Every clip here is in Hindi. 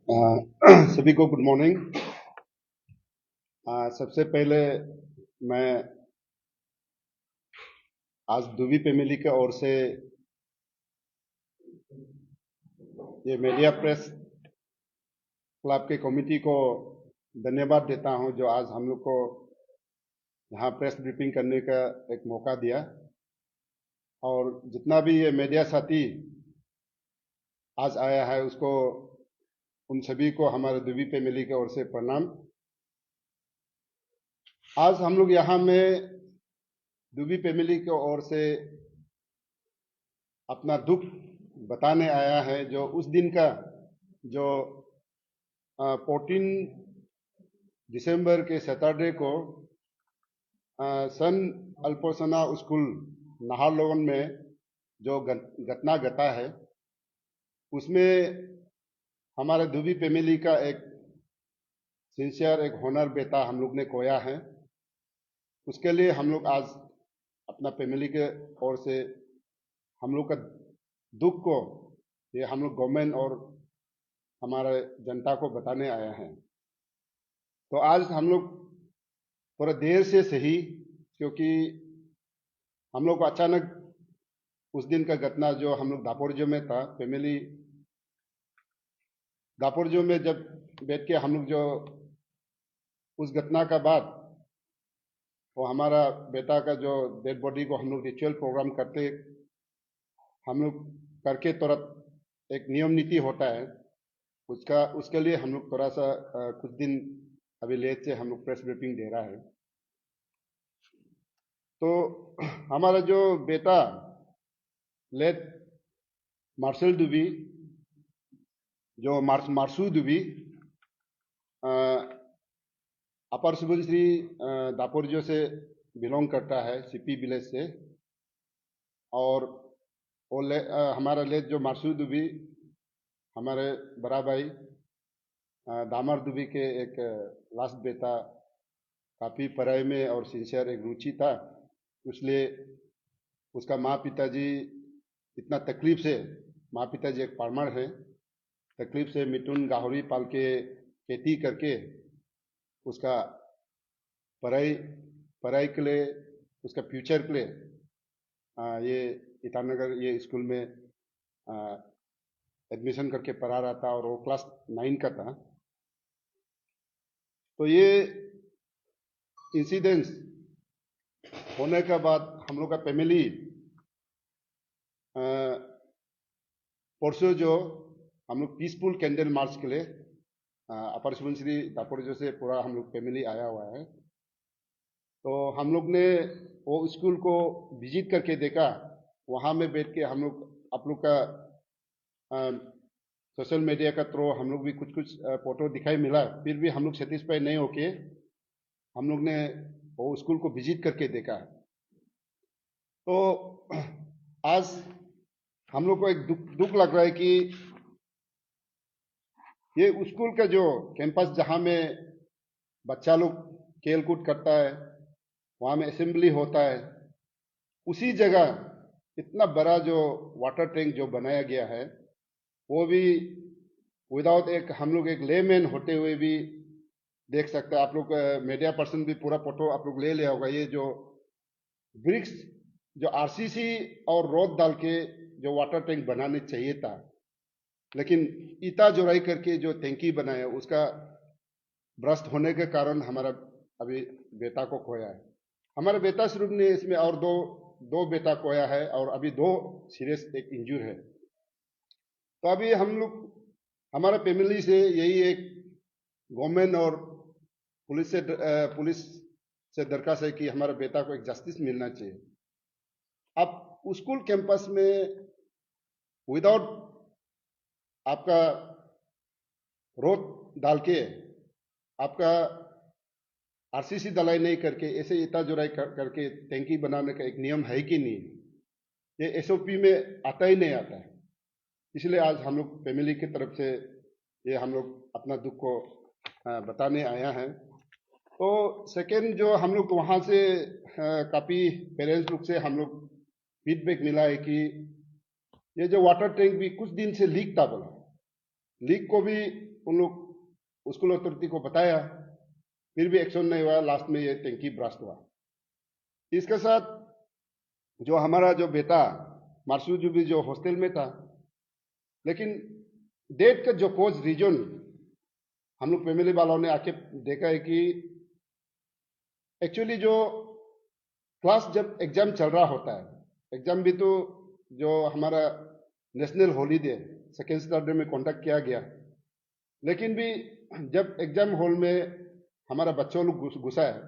सभी को गुड मॉर्निंग। सबसे पहले मैं आज दुबी फैमिली की ओर से ये मीडिया प्रेस क्लब के कमेटी को धन्यवाद देता हूं, जो आज हम लोग को यहाँ प्रेस ब्रीफिंग करने का एक मौका दिया। और जितना भी ये मीडिया साथी आज आया है, उसको उन सभी को हमारे दुबी फैमिली की ओर से प्रणाम। आज हम लोग यहाँ में दुबी फैमिली की ओर से अपना दुख बताने आया है, जो उस दिन का जो 14 दिसंबर के सैटरडे को सन अल्पोसना स्कूल नाहरलगुन में जो घटना घटा है, उसमें हमारे दुबी फैमिली का एक सिंसियर, एक होनर बेटा हम लोग ने खोया है। उसके लिए हम लोग आज अपना फैमिली के ओर से हम लोग का दुख को ये हम लोग गवर्नमेंट और हमारे जनता को बताने आया है। तो आज हम लोग थोड़ा देर से सही, क्योंकि हम लोग को अचानक उस दिन का घटना जो हम लोग दापोरिजो में था, फैमिली दापोरिजो में जब बैठ के हम लोग जो उस घटना का बाद वो हमारा बेटा का जो डेड बॉडी को हम लोग रिचुअल प्रोग्राम करते, हम लोग करके तुरंत एक नियम नीति होता है उसका, उसके लिए हम लोग थोड़ा सा कुछ दिन अभी लेट से हम लोग प्रेस ब्रीफिंग दे रहा है। तो हमारा जो बेटा लेट मार्शल दुबी, जो मार्सू दुबी अपर सुबनश्री दापोरिजो से बिलोंग करता है, सीपी विलेज से। और वो हमारा लेट जो मार्सू दुबी हमारे बड़ा भाई दामर दुबी के एक लास्ट बेटा, काफ़ी पढ़ाई में और सिंसियर एक रुचि था, इसलिए उसका माँ पिताजी इतना तकलीफ से, माँ पिताजी एक फार्मर हैं, तकलीफ से मिथुन गाहरी पाल के खेती करके उसका पढ़ाई पढ़ाई के लिए, उसका फ्यूचर के लिए ये ईटानगर ये स्कूल में एडमिशन करके पढ़ा रहा था, और वो क्लास 9 का था। तो ये इंसिडेंस होने के बाद हम लोग का फैमिली परसों जो हम लोग पीसफुल कैंडल मार्च के लिए अपर सुबनश्री दापोरिजो से पूरा हम लोग फैमिली आया हुआ है। तो हम लोग ने वो स्कूल को विजिट करके देखा, वहाँ में बैठ के हम लोग आप लोग का सोशल मीडिया का थ्रू हम लोग भी कुछ कुछ फोटो दिखाई मिला, फिर भी हम लोग सेटिस्फाई नहीं होके हम लोग ने वो स्कूल को विजिट करके देखा। तो आज हम लोग को एक दुख लग रहा है कि ये स्कूल का जो कैंपस जहाँ में बच्चा लोग खेल कूद करता है, वहाँ में असेंबली होता है, उसी जगह इतना बड़ा जो वाटर टैंक जो बनाया गया है, वो भी विदाउट एक हम लोग एक लेमैन होते हुए भी देख सकते हैं। आप लोग मीडिया पर्सन भी पूरा फोटो आप लोग ले लिया होगा। ये जो ब्रिक्स जो आरसीसी और रोड डाल के जो वाटर टैंक बनाने चाहिए था, लेकिन ईटा जोड़ाई करके जो टैंकी बनाया, उसका भ्रष्ट होने के कारण हमारा अभी बेटा को खोया है। हमारे बेटा स्वरूप ने इसमें और दो दो बेटा खोया है, और अभी दो सीरियस एक इंजूर है। तो अभी हम लोग हमारा फैमिली से यही एक गवर्नमेंट और पुलिस से दरखास्त है कि हमारे बेटा को एक जस्टिस मिलना चाहिए। अब स्कूल कैंपस में विदाउट आपका रोड डाल के, आपका आरसीसी दलाई नहीं करके, ऐसे ईटा जोड़ाई करके टैंकी बनाने का एक नियम है कि नहीं, ये एसओपी में आता ही नहीं आता है। इसलिए आज हम लोग फैमिली की तरफ से ये हम लोग अपना दुख को बताने आया है। तो सेकेंड जो हम लोग वहाँ से काफ़ी पेरेंट्स लोग से हम लोग फीडबैक मिला है कि ये जो वाटर टैंक भी कुछ दिन से लीक था, बोला लीक को भी उन लोग स्कूल अथॉरिटी को बताया, फिर भी एक्शन नहीं हुआ। लास्ट में ये टैंकी ब्रास्ट हुआ। इसके साथ जो हमारा जो बेटा मार्सूजू भी जो हॉस्टल में था, लेकिन डेथ का जो कोज रीजन हम लोग फैमिली वालों ने आके देखा है कि एक्चुअली जो क्लास जब एग्जाम चल रहा होता है, एग्जाम भी तो जो हमारा नेशनल हॉलीडे सेकेंड सैटरडे में कॉन्डक्ट किया गया, लेकिन भी जब एग्जाम हॉल में हमारा बच्चों लोग घुसा है,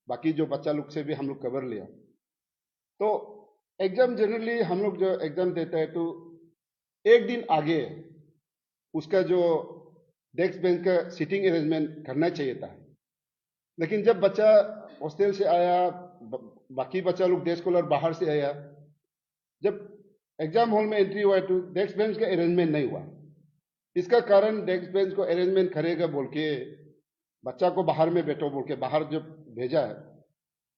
बाकी जो बच्चा लोग से भी हम लोग कवर लिया। तो एग्जाम जनरली हम लोग जो एग्जाम देते हैं तो एक दिन आगे उसका जो डेस्क बेंच का सीटिंग अरेंजमेंट करना चाहिए था। लेकिन जब बच्चा हॉस्टल से आया, बाकी बच्चा लोग डे स्कॉलर बाहर से आया, जब एग्जाम हॉल में एंट्री हुआ तो डेस्क बेंच का अरेंजमेंट नहीं हुआ। इसका कारण डेस्क बेंच को अरेंजमेंट करेगा बोल के बच्चा को बाहर में बैठो बोल के बाहर जब भेजा है,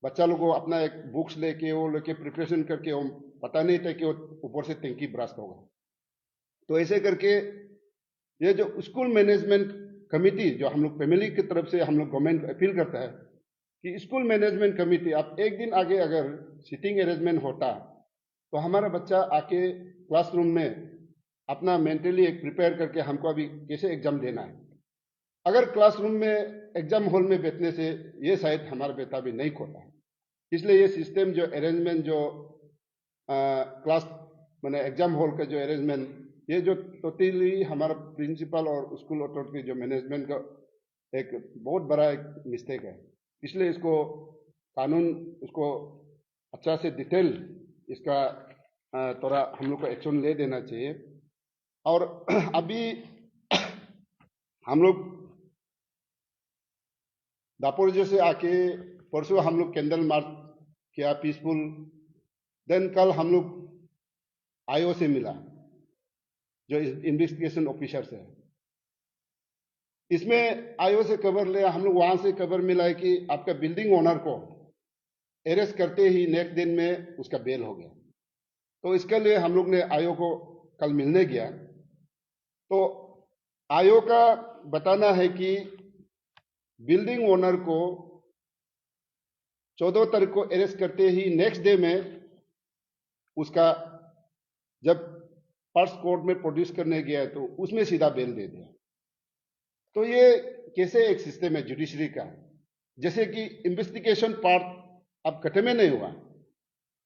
बच्चा लोग को अपना एक बुक्स लेके वो लेके प्रिपरेशन करके, वो पता नहीं था कि वो ऊपर से टैंकी ब्रास्ट होगा। तो ऐसे करके ये जो स्कूल मैनेजमेंट कमिटी जो हम लोग फैमिली की तरफ से हम लोग गवर्नमेंट अपील करता है कि स्कूल मैनेजमेंट कमिटी आप एक दिन आगे अगर सीटिंग अरेंजमेंट होता तो हमारा बच्चा आके क्लासरूम में अपना मेंटली एक प्रिपेयर करके हमको अभी कैसे एग्जाम देना है। अगर क्लासरूम में एग्जाम हॉल में बैठने से ये शायद हमारा बेटा भी नहीं खोता है। इसलिए ये सिस्टम जो अरेंजमेंट जो क्लास मैंने एग्जाम हॉल का जो अरेंजमेंट, ये जो टोटली हमारा प्रिंसिपल और स्कूल अथॉरिटी जो मैनेजमेंट का एक बहुत बड़ा एक मिस्टेक है। इसलिए इसको कानून उसको अच्छा से डिटेल इसका थोड़ा हम लोग को एक्शन ले देना चाहिए। और अभी हम लोग दापोरिजो से आके परसों हम लोग कैंडल मार्च किया पीसफुल। देन कल हम लोग आईओ से मिला जो इन्वेस्टिगेशन ऑफिसर है। इसमें आईओ से खबर लिया, हम लोग वहां से खबर मिला है कि आपका बिल्डिंग ओनर को अरेस्ट करते ही नेक्स्ट दिन में उसका बेल हो गया। तो इसके लिए हम लोग ने आईओ को कल मिलने गया। तो आईओ का बताना है कि बिल्डिंग ओनर को 14 तारीख को अरेस्ट करते ही नेक्स्ट डे में उसका जब पर्स कोर्ट में प्रोड्यूस करने गया तो उसमें सीधा बेल दे दिया। तो ये कैसे एक सिस्टम है जुडिशरी का, जैसे कि इन्वेस्टिगेशन पार्ट अब खत्म में नहीं हुआ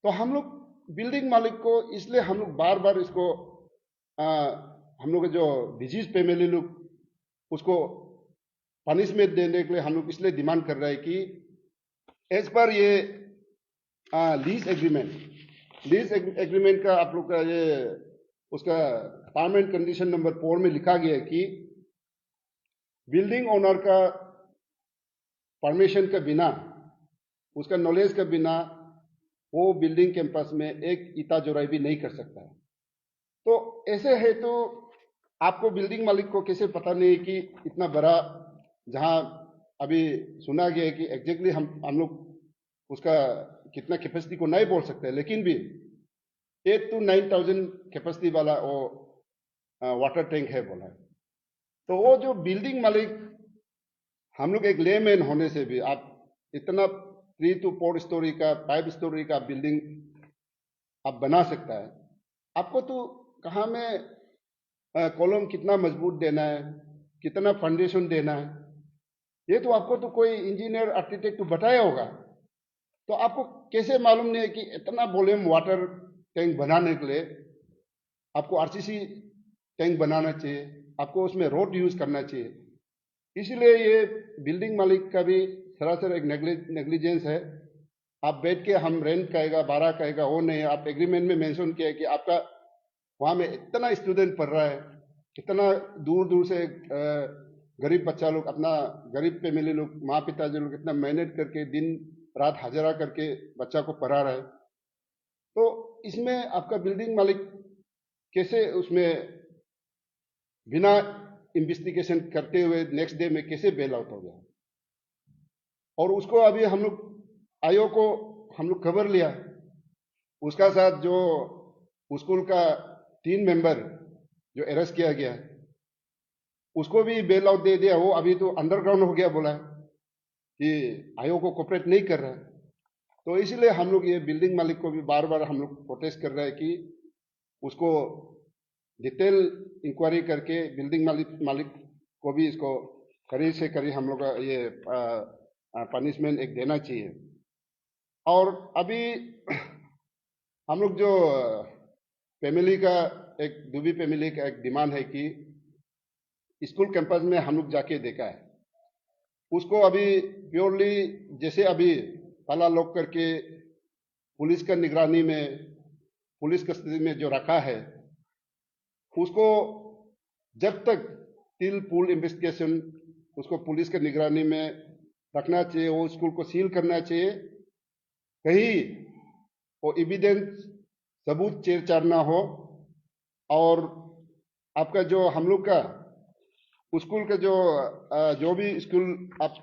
तो हम लोग बिल्डिंग मालिक को, इसलिए हम लोग बार बार इसको हम लोग जो डिजीज फैमिली लोग उसको पनिशमेंट देने के लिए हम लोग इसलिए डिमांड कर रहे हैं कि एज पर ये लीज एग्रीमेंट का आप लोग का ये उसका टर्म कंडीशन नंबर 4 में लिखा गया है कि बिल्डिंग ओनर का परमिशन के बिना, उसका नॉलेज के बिना वो बिल्डिंग कैंपस में एक ईटा जोराई भी नहीं कर सकता है। तो ऐसे है तो आपको बिल्डिंग मालिक को कैसे पता नहीं कि इतना बड़ा, जहां अभी सुना गया है कि एग्जैक्टली हम लोग उसका कितना कैपेसिटी को नहीं बोल सकते, लेकिन भी 8 to 9,000 कैपेसिटी वाला वो वाटर टैंक है बोला है। तो वो जो बिल्डिंग मालिक, हम लोग एक लेमैन होने से भी आप इतना 3 to 4 स्टोरी का 5 स्टोरी का बिल्डिंग आप बना सकता है। आपको तो कहाँ में कॉलम कितना मजबूत देना है, कितना फाउंडेशन देना है, ये तो आपको तो कोई इंजीनियर आर्किटेक्ट तो बताया होगा। तो आपको कैसे मालूम नहीं है कि इतना वॉल्यूम वाटर टैंक बनाने के लिए आपको आरसीसी टैंक बनाना चाहिए, आपको उसमें रोड यूज करना चाहिए। इसलिए ये बिल्डिंग मालिक का भी सरासर एक नेग्लिजेंस है। आप बैठ के हम रेंट कहेगा 12 कहेगा वो नहीं, आप एग्रीमेंट में मेंशन किया कि आपका वहां में इतना स्टूडेंट पढ़ रहा है, इतना दूर दूर से गरीब बच्चा लोग, अपना गरीब फैमिली लोग, माँ पिताजी लोग इतना मेहनत करके दिन रात हाजिरा करके बच्चा को पढ़ा रहा है। तो इसमें आपका बिल्डिंग मालिक कैसे उसमें बिना इन्वेस्टिगेशन करते हुए नेक्स्ट डे में कैसे बेल आउट हो गया। और उसको अभी हम लोग आयोग को हम लोग खबर लिया, उसका साथ जो स्कूल का 3 मेंबर जो अरेस्ट किया गया, उसको भी बेल आउट दे दिया, वो अभी तो अंडरग्राउंड हो गया बोला है कि आयोग को कोऑपरेट नहीं कर रहा है। तो इसलिए हम लोग ये बिल्डिंग मालिक को भी बार बार हम लोग प्रोटेस्ट कर रहे हैं कि उसको डिटेल इंक्वायरी करके बिल्डिंग मालिक को भी इसको कड़ी से कड़ी हम लोग का ये पनिशमेंट एक देना चाहिए। और अभी हम लोग जो फैमिली का एक दुबी फैमिली का एक डिमांड है कि स्कूल कैंपस में हम लोग जाके देखा है, उसको अभी प्योरली जैसे अभी ताला लॉक करके पुलिस का निगरानी में, पुलिस कस्टडी में जो रखा है, उसको जब तक टिल फुल इन्वेस्टिगेशन उसको पुलिस के निगरानी में रखना चाहिए, वो स्कूल को सील करना चाहिए। कहीं वो एविडेंस सबूत छेड़छाड़ ना हो। और आपका जो हम लोग का स्कूल का जो भी स्कूल आप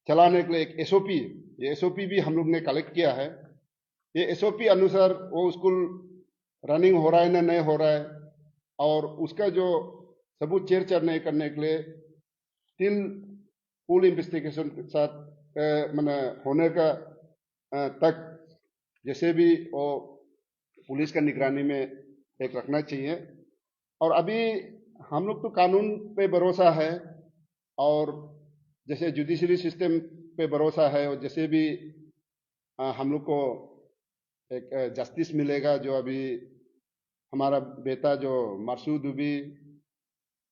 चलाने के लिए एक एसओपी, ये एसओपी भी हम लोग ने कलेक्ट किया है। ये एसओपी अनुसार वो स्कूल रनिंग हो रहा है ना नहीं हो रहा है, और उसका जो सबूत छेड़छाड़ नहीं करने के लिए टिल फुल इन्वेस्टिगेशन के साथ मैंने होने का तक जैसे भी वो पुलिस का निगरानी में एक रखना चाहिए। और अभी हम लोग तो कानून पे भरोसा है, और जैसे जुडिशरी सिस्टम पे भरोसा है, और जैसे भी हम लोग को एक जस्टिस मिलेगा। जो अभी हमारा बेटा जो मार्सू दुबी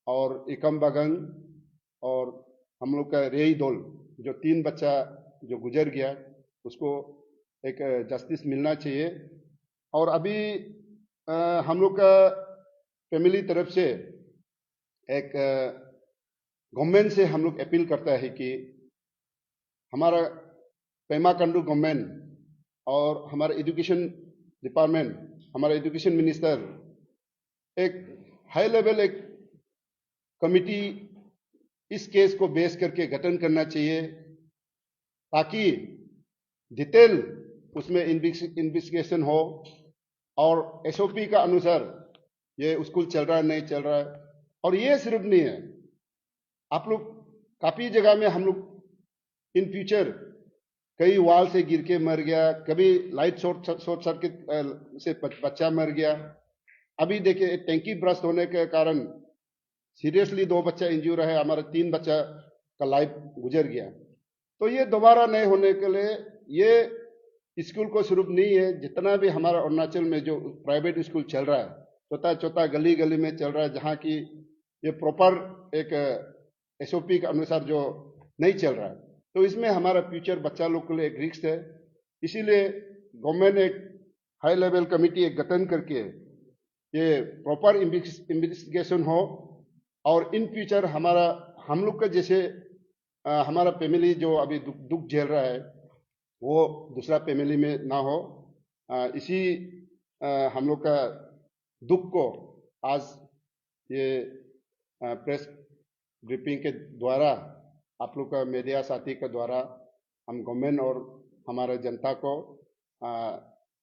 और इकम बगन और हम लोग का रेई दोल, जो 3 बच्चा जो गुजर गया, उसको एक जस्टिस मिलना चाहिए। और अभी हम लोग का फैमिली तरफ से एक गवर्नमेंट से हम लोग अपील करता है कि हमारा पेमा कंडू गवर्नमेंट और हमारा एजुकेशन डिपार्टमेंट, हमारा एजुकेशन मिनिस्टर एक हाई लेवल एक कमिटी इस केस को बेस करके गठन करना चाहिए, ताकि डिटेल उसमें इन्वेस्टिगेशन हो और एसओपी का अनुसार ये स्कूल चल रहा है नहीं चल रहा है। और ये सिर्फ नहीं है, आप लोग काफी जगह में हम लोग इन फ्यूचर कई वाल से गिर के मर गया, कभी लाइट शॉर्ट सर्किट से बच्चा मर गया। अभी देखिए टैंकी ब्रस्ट होने के कारण सीरियसली 2 बच्चा इंजूर है, हमारा 3 बच्चा का लाइफ गुजर गया। तो ये दोबारा नहीं होने के लिए ये स्कूल को सिर्फ नहीं है, जितना भी हमारा अरुणाचल में जो प्राइवेट स्कूल चल रहा है, छोटा छोटा गली गली में चल रहा है, जहाँ की ये प्रॉपर एक एसओपी के अनुसार जो नहीं चल रहा है, तो इसमें हमारा फ्यूचर बच्चा लोग के लिए एक रिस्क है। इसीलिए गवर्नमेंट ने एक हाई लेवल कमिटी एक गठन करके ये प्रॉपर इन्वेस्टिगेशन हो, और इन फ्यूचर हमारा हम लोग का जैसे हमारा फैमिली जो अभी दुख झेल रहा है, वो दूसरा फैमिली में ना हो। इसी हम लोग का दुख को आज ये प्रेस ब्रीफिंग के द्वारा, आप लोग का मीडिया साथी के द्वारा हम गवर्नमेंट और हमारे जनता को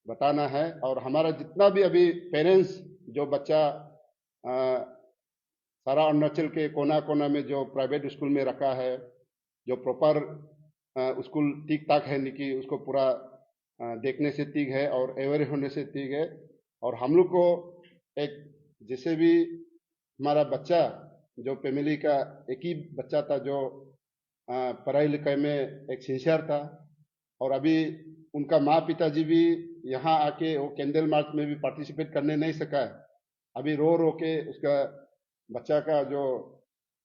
बताना है। और हमारा जितना भी अभी पेरेंट्स जो बच्चा सारा अरुणाचल के कोना कोना में जो प्राइवेट स्कूल में रखा है, जो प्रॉपर स्कूल ठीक ठाक है नहीं कि उसको पूरा देखने से ठीक है और अवेयर होने से ठीक है। और हम लोग को एक जैसे भी हमारा बच्चा जो फैमिली का एक ही बच्चा था जो पढ़ाई लिखाई में एक सिंसियर था, और अभी उनका माँ पिताजी भी यहाँ आके वो कैंडल मार्च में भी पार्टिसिपेट करने नहीं सका है। अभी रो रो के उसका बच्चा का जो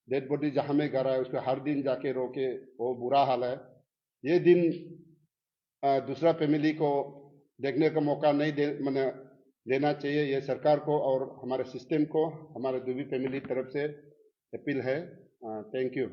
डेड बॉडी जहाँ में घर है, उसको हर दिन जाके रो के वो बुरा हाल है। ये दिन दूसरा फैमिली को देखने का मौका नहीं मैंने देना चाहिए। ये सरकार को और हमारे सिस्टम को, हमारे दुबी फैमिली तरफ से अपील है। Thank you.